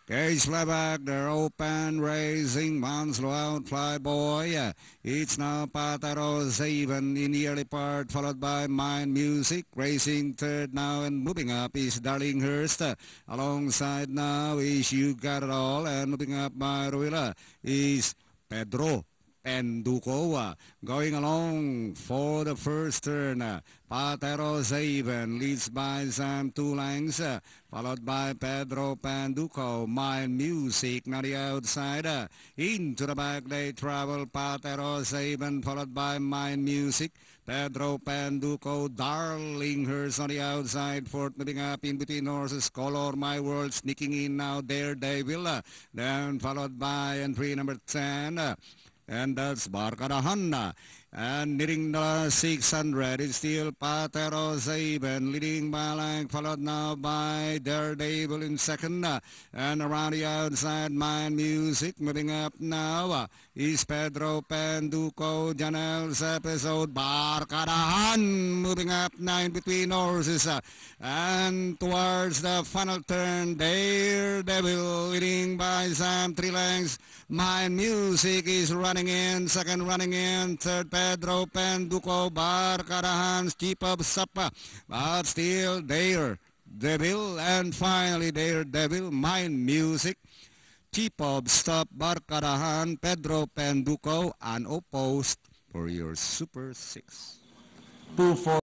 Cage fly back, they're open, raising, Manslow out, fly boy. It's now Pataro Zaven in the early part, followed by Mind Music, racing third now and moving up is Darlinghurst. Alongside now is You Got It All, and moving up by Ruila is Pedro Penduko going along for the first turn. Patero Zaven leads by Sam 2 lengths, followed by Pedro Penduko. Mind Music, now the outside. Into the back they travel. Patero Zaven, followed by Mind Music. Pedro Penduko, Darlinghurst on the outside. Fourth moving up in between horses. Color My World sneaking in now. Daredevil. Then followed by entry number 10. And that's Barkadahan. And nearing the 600, it's still Patero Zaven leading by line, followed now by Daredevil in second. And around the outside, Mind Music moving up now is Pedro Penduko, Janelle's episode. Barkadahan moving up now in between horses. And towards the final turn, Daredevil leading by Sam 3 lengths. Mind Music is running in, second running in, third Pedro Penduko, Barkadahan, Keep Up Sapa, but still Daredevil, and finally Daredevil, Mind Music, Keep Up Stop, Barkadahan, Pedro Penduko, unopposed for your Super 6. 2-4.